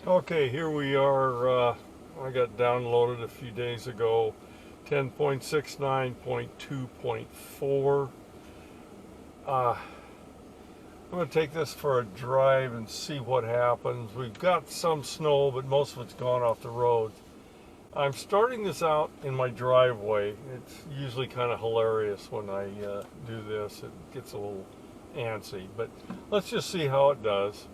Okay, here we are. I got downloaded a few days ago 10.69.2.4. I'm going to take this for a drive and see what happens. We've got some snow, but most of it's gone off the roads. I'm starting this out in my driveway. It's usually kind of hilarious when I do this. It gets a little antsy, but let's just see how it does.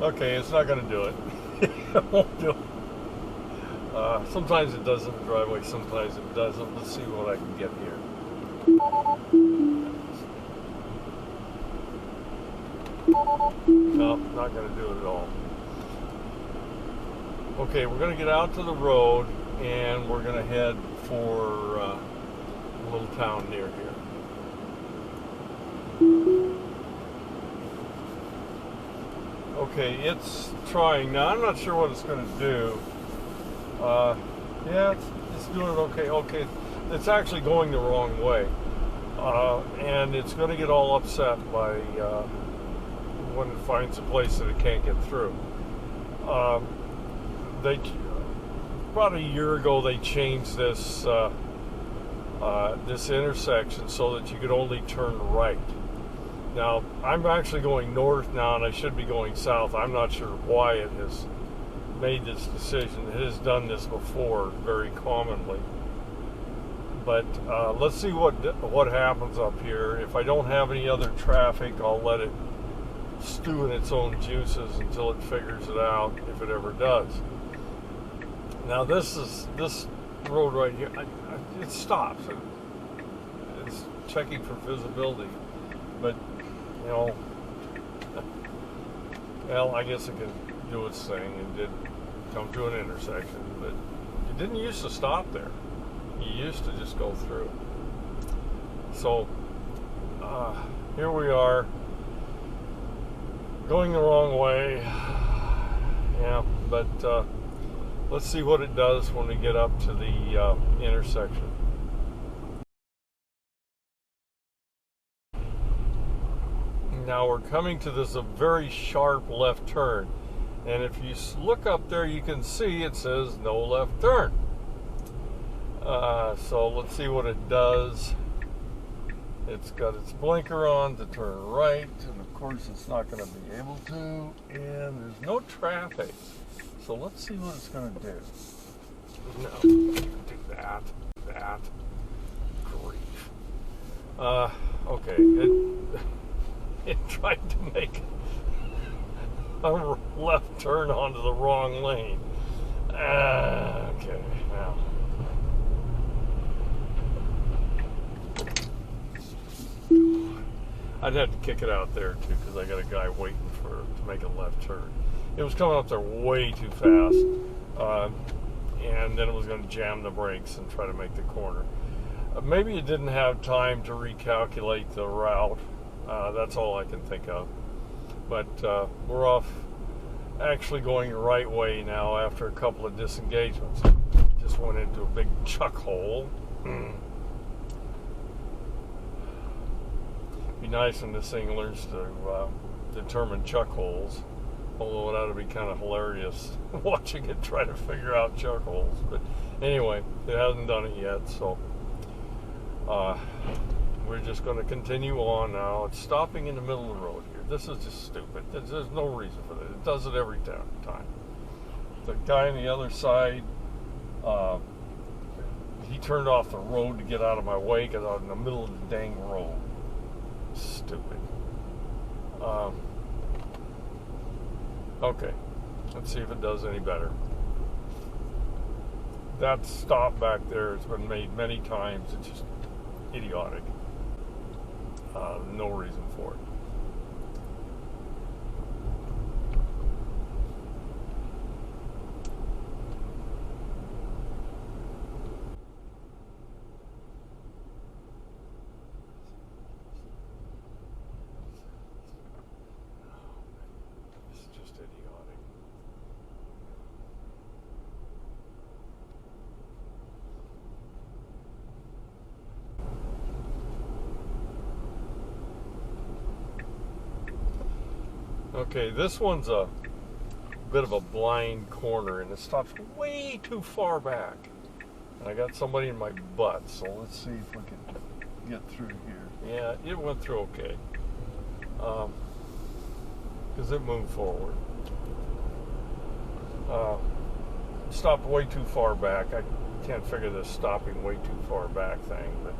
Okay, it's not going to do it. It won't do it. Sometimes it does in the driveway, sometimes it doesn't. Let's see what I can get here. No, not going to do it at all. Okay, we're going to get out to the road and we're going to head for a little town near here. Okay, it's trying. Now, I'm not sure what it's going to do. Yeah, it's doing it okay. Okay, it's actually going the wrong way. And it's going to get all upset by when it finds a place that it can't get through. They about a year ago they changed this this intersection so that you could only turn right. Now I'm actually going north now, and I should be going south. I'm not sure why it has made this decision. It has done this before very commonly. But let's see what happens up here. If I don't have any other traffic, I'll let it stew in its own juices until it figures it out, if it ever does. Now this road right here, it stops. It's checking for visibility, but you know, well, I guess it can do its thing and did come to an intersection, but it didn't used to stop there. You used to just go through. So here we are, going the wrong way. Yeah, but let's see what it does when we get up to the intersection. Now we're coming to this a very sharp left turn, and if you look up there, you can see it says no left turn. So let's see what it does. It's got its blinker on to turn right, and of course it's not going to be able to, and there's no traffic. So let's see what it's going to do. No, do that. Grief. Okay, it tried to make a left turn onto the wrong lane. Okay, now. I'd have to kick it out there too, because I got a guy waiting to make a left turn. It was coming up there way too fast, and then it was going to jam the brakes and try to make the corner. Maybe it didn't have time to recalculate the route. That's all I can think of. But we're off, actually going the right way now after a couple of disengagements. Just went into a big chuck hole. Be nice when this thing learns to determine chuck holes, although it ought to be kind of hilarious watching it try to figure out chuck holes. But anyway, it hasn't done it yet, so we're just going to continue on now. It's stopping in the middle of the road here. This is just stupid. There's no reason for that. It does it every time. The guy on the other side, he turned off the road to get out of my way because I was in the middle of the dang road. Stupid. Okay, let's see if it does any better. That stop back there has been made many times. It's just idiotic. No reason for it. Okay, this one's a bit of a blind corner, and it stops way too far back. And I got somebody in my butt, so let's see if we can get through here. Yeah, it went through okay. Because it moved forward. Stopped way too far back. I can't figure this stopping way too far back thing, but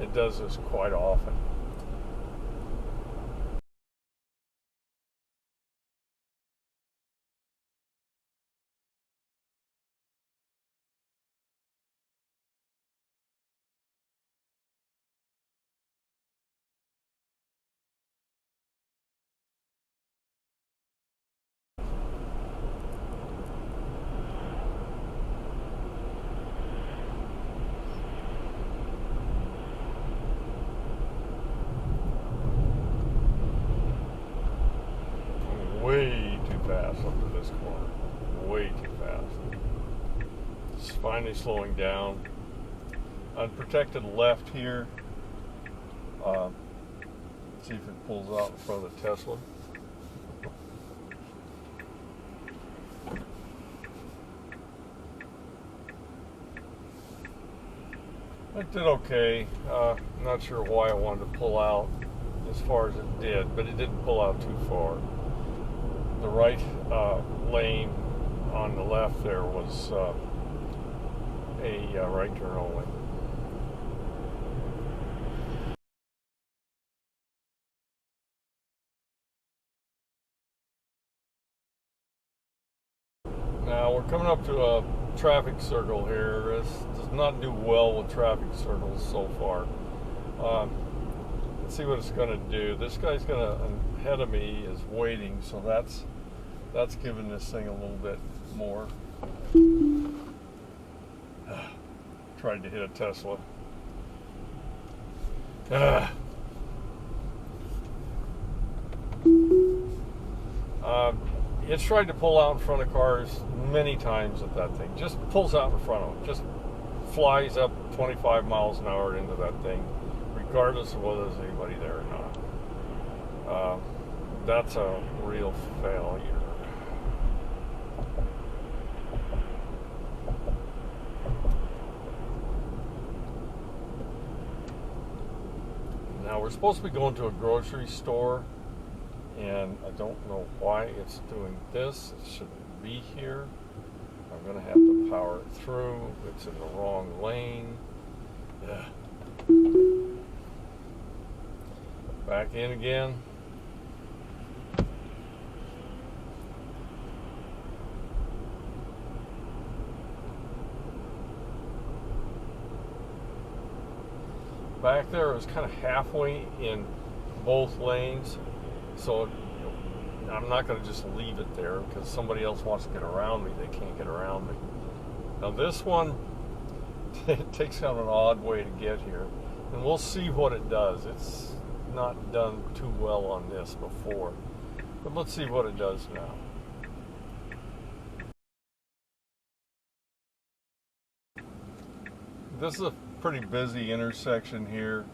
it does this quite often. Way too fast up to this corner. Way too fast. It's finally slowing down. Unprotected left here. See if it pulls out in front of the Tesla. It did okay. Not sure why I wanted to pull out as far as it did, but it didn't pull out too far. The right lane on the left there was a right turn only. Now we're coming up to a traffic circle here. This does not do well with traffic circles so far. Let's see what it's going to do. This guy's going to, ahead of me, is waiting, so that's giving this thing a little bit more. Tried to hit a Tesla. It's tried to pull out in front of cars many times with that thing. Just pulls out in front of them. Just flies up 25 miles an hour into that thing, regardless of whether there's anybody there or not. That's a real failure. Now we're supposed to be going to a grocery store, and I don't know why it's doing this. It shouldn't be here. I'm going to have to power it through. It's in the wrong lane. Yeah. Back in again. Back there, it was kind of halfway in both lanes, so I'm not going to just leave it there because somebody else wants to get around me. They can't get around me. Now this one, it takes kind of an odd way to get here, and we'll see what it does. It's not done too well on this before, but let's see what it does now. This is a pretty busy intersection here,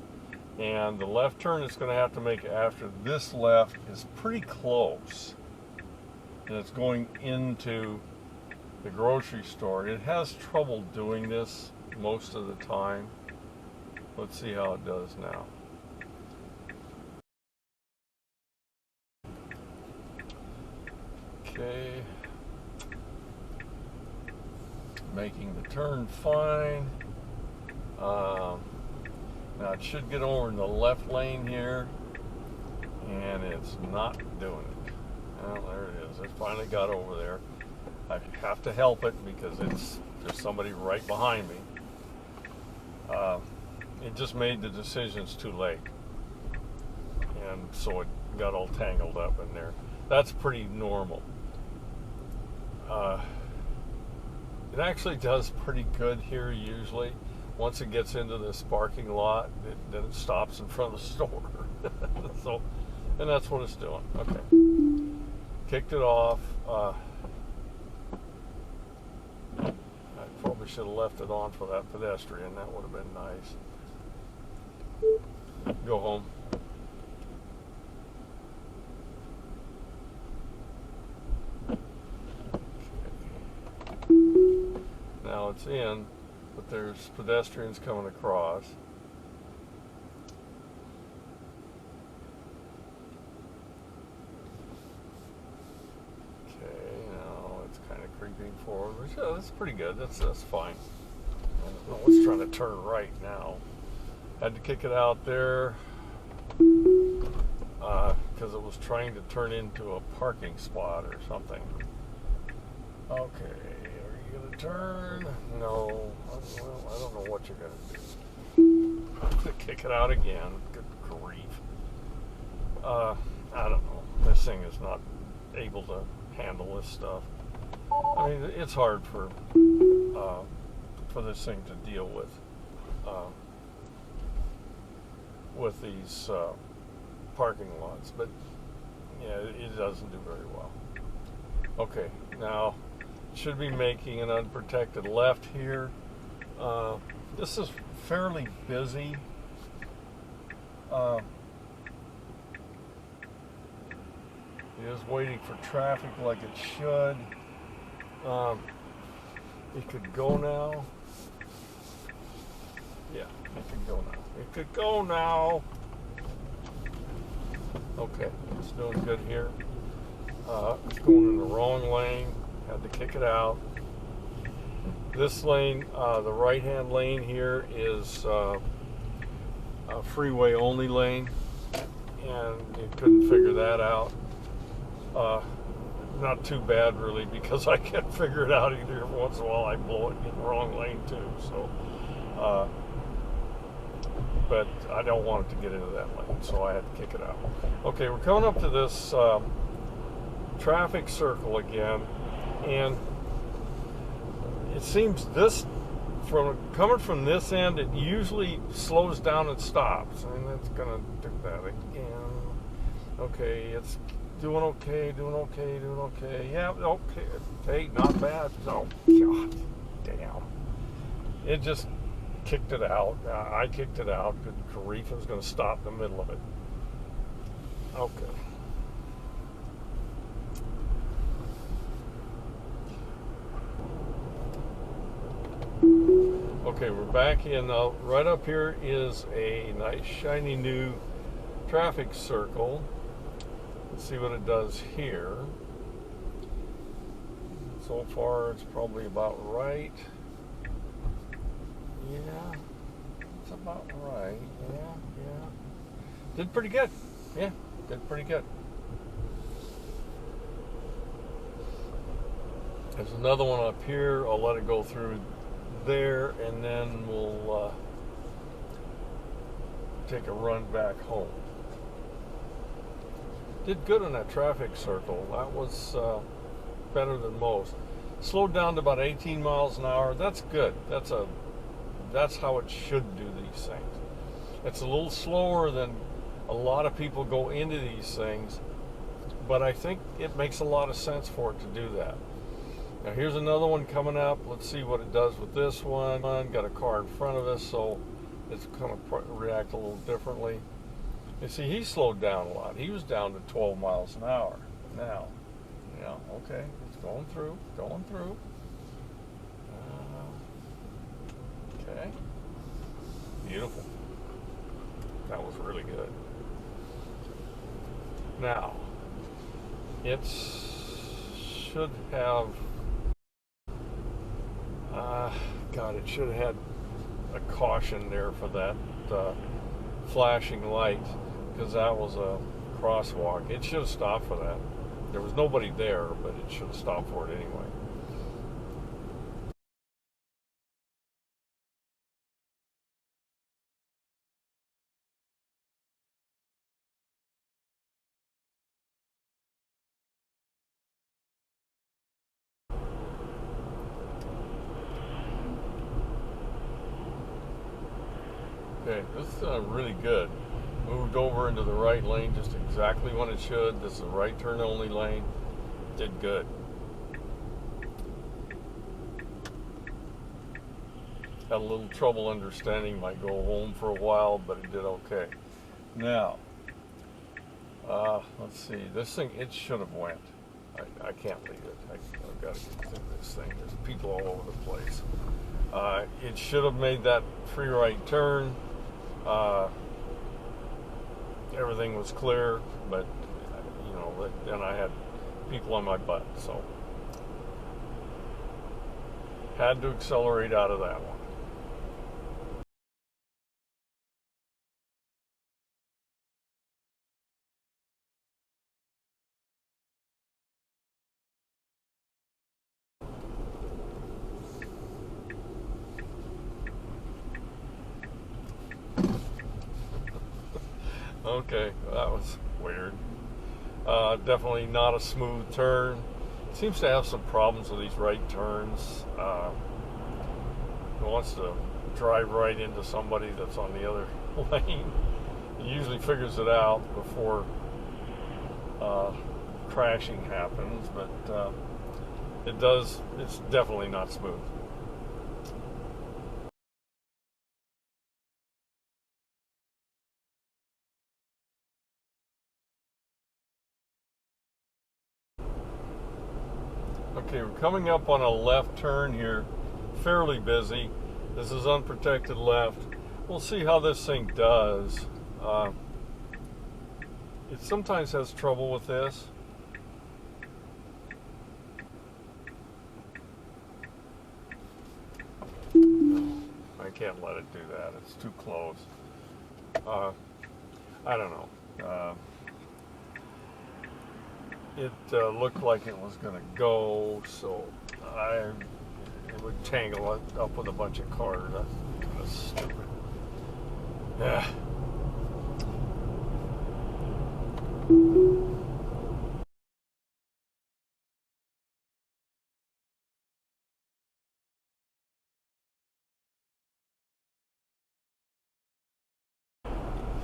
and the left turn it's going to have to make after this left is pretty close, and it's going into the grocery store. It has trouble doing this most of the time. Let's see how it does now. Okay, making the turn fine. Now it should get over in the left lane here, and it's not doing it. Well, there it is. It finally got over there. I have to help it because there's somebody right behind me. It just made the decisions too late, and so it got all tangled up in there. That's pretty normal. It actually does pretty good here usually. Once it gets into this parking lot, then it stops in front of the store. So, and that's what it's doing. Okay. Kicked it off. I probably should have left it on for that pedestrian. That would have been nice. Go home. now it's in, but there's pedestrians coming across. Okay, now it's kind of creeping forward, which that's pretty good. That's fine. Oh, it's trying to turn right now. Had to kick it out there because it was trying to turn into a parking spot or something. Okay, are you going to turn? No. Well, I don't know what you're going to do. I'm going to kick it out again. Good grief. I don't know. This thing is not able to handle this stuff. I mean, it's hard for this thing to deal with these parking lots, but yeah, it doesn't do very well. Okay, now it should be making an unprotected left here. This is fairly busy. It is waiting for traffic like it should. It could go now. Yeah, it could go now. It could go now. Okay, it's doing good here. It's going in the wrong lane. Had to kick it out. This lane, the right-hand lane here, is a freeway only lane, and you couldn't figure that out. Not too bad really, because I can't figure it out either. Every once in a while I blow it in the wrong lane too. So, but I don't want it to get into that lane, so I had to kick it out. Okay, we're coming up to this traffic circle again, and it seems this, coming from this end, it usually slows down and stops, and it's gonna do that again. Okay, it's doing okay, doing okay, doing okay. Yeah, okay. Hey, not bad. Oh, God damn. It just kicked it out. I kicked it out. Good grief, it was going to stop in the middle of it. Okay. Okay, we're back in. Right up here is a nice, shiny new traffic circle. Let's see what it does here. So far, it's probably about right. Yeah, it's about right. Yeah. Did pretty good. Yeah, did pretty good. There's another one up here. I'll let it go through there, and then we'll take a run back home. Did good on that traffic circle. That was better than most. Slowed down to about 18 miles an hour. That's good. That's how it should do these things. It's a little slower than a lot of people go into these things, but I think it makes a lot of sense for it to do that. Now here's another one coming up. Let's see what it does with this one. Got a car in front of us, so it's going to react a little differently. You see, he slowed down a lot. He was down to 12 miles an hour. Now, yeah, okay, it's going through. Okay, beautiful. That was really good. Now, it should have, it should have had a caution there for that flashing light, because that was a crosswalk. It should have stopped for that. There was nobody there, but it should have stopped for it anyway. Okay, this is really good. Moved over into the right lane just exactly when it should. This is a right turn only lane. Did good. Had a little trouble understanding. Might go home for a while, but it did okay. Now, let's see. This thing, it should have went. I can't leave it. I've got to get through this thing. There's people all over the place. It should have made that free right turn. Everything was clear, but then I had people on my butt, so had to accelerate out of that one. Okay, that was weird. Definitely not a smooth turn. Seems to have some problems with these right turns. It wants to drive right into somebody that's on the other lane. It usually figures it out before crashing happens, but it does. It's definitely not smooth. Okay, we're coming up on a left turn here, fairly busy. This is unprotected left. We'll see how this thing does. It sometimes has trouble with this. I can't let it do that. It's too close. I don't know. It looked like it was going to go, so it would tangle it up with a bunch of cars. That's kind of stupid. Yeah.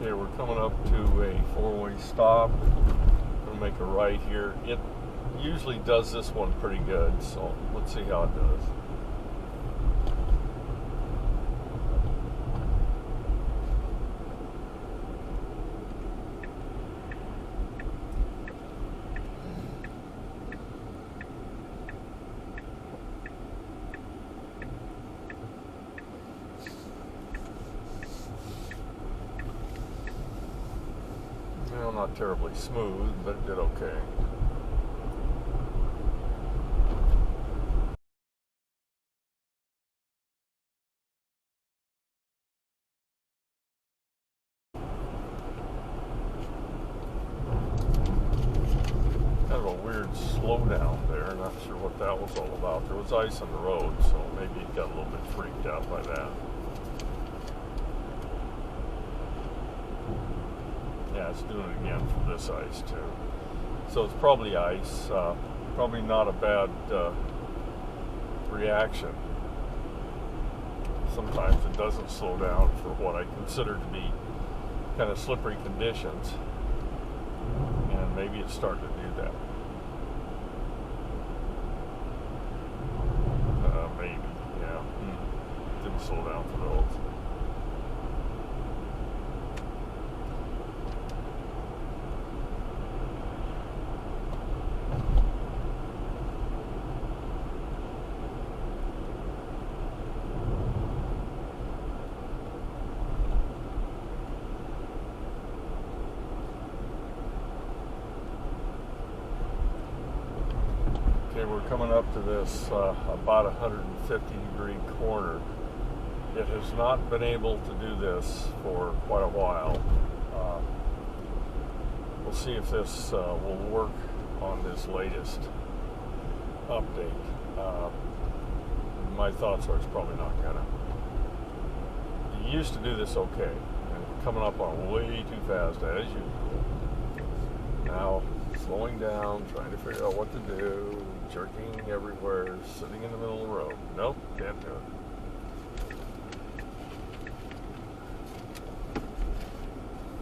Okay, we're coming up to a four-way stop. Gonna make a right here. It usually does this one pretty good, so let's see how it does. Well, not terribly smooth, but it did okay. Kind of a weird slowdown there. Not sure what that was all about. There was ice on the road, so maybe it got a little bit freaked out by that. Yeah, it's doing it again for this ice too. So it's probably ice. Probably not a bad reaction. Sometimes it doesn't slow down for what I consider to be kind of slippery conditions, and maybe it's starting to do that. Maybe, yeah. Didn't slow down for those. Okay, we're coming up to this about 150 degree corner. It has not been able to do this for quite a while. We'll see if this will work on this latest update. My thoughts are it's probably not gonna. It used to do this okay, and coming up on way too fast as usual. Now slowing down, trying to figure out what to do, jerking everywhere, sitting in the middle of the road. Nope, can't do it.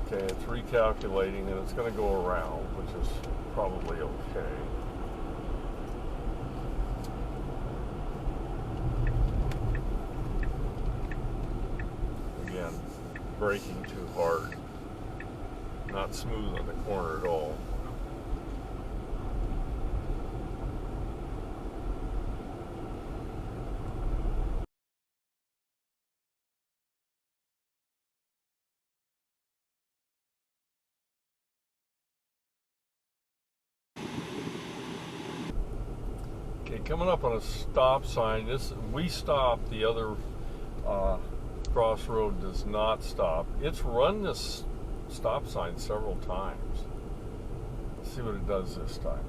Okay, it's recalculating and it's going to go around, which is probably okay. Again, braking too hard. Not smooth on the corner at all. Okay, coming up on a stop sign. We stop. The other crossroad does not stop. It's run this stop sign several times. Let's see what it does this time.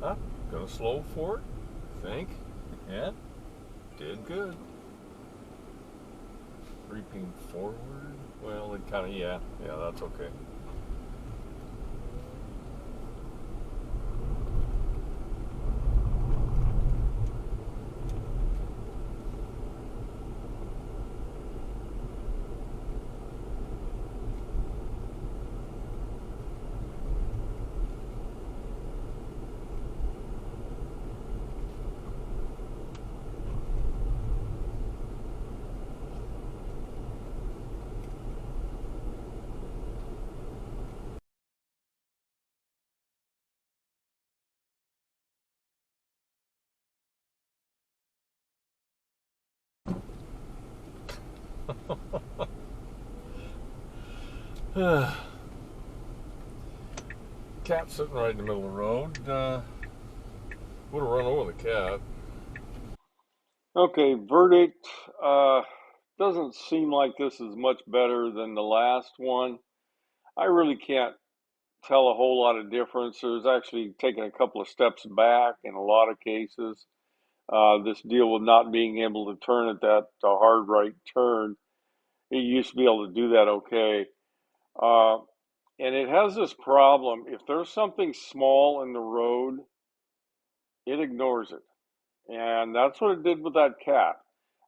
Huh? Gonna slow for it? Think? Yeah. Did good. Creeping forward. Well, it kind of yeah. That's okay. Cat sitting right in the middle of the road. Would have run over the cat. Okay, verdict. Doesn't seem like this is much better than the last one. I really can't tell a whole lot of difference. There's actually taken a couple of steps back in a lot of cases. This deal with not being able to turn at that hard right turn. It used to be able to do that okay. Uh, and it has this problem. If there's something small in the road, it ignores it. And that's what it did with that cat.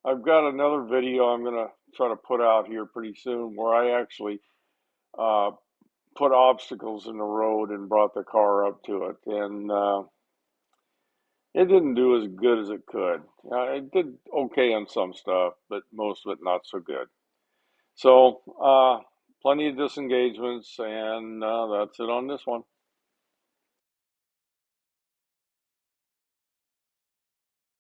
I've got another video I'm going to try to put out here pretty soon where I actually uh, put obstacles in the road and brought the car up to it. And it didn't do as good as it could. It did okay on some stuff, but most of it not so good. So, plenty of disengagements, and that's it on this one.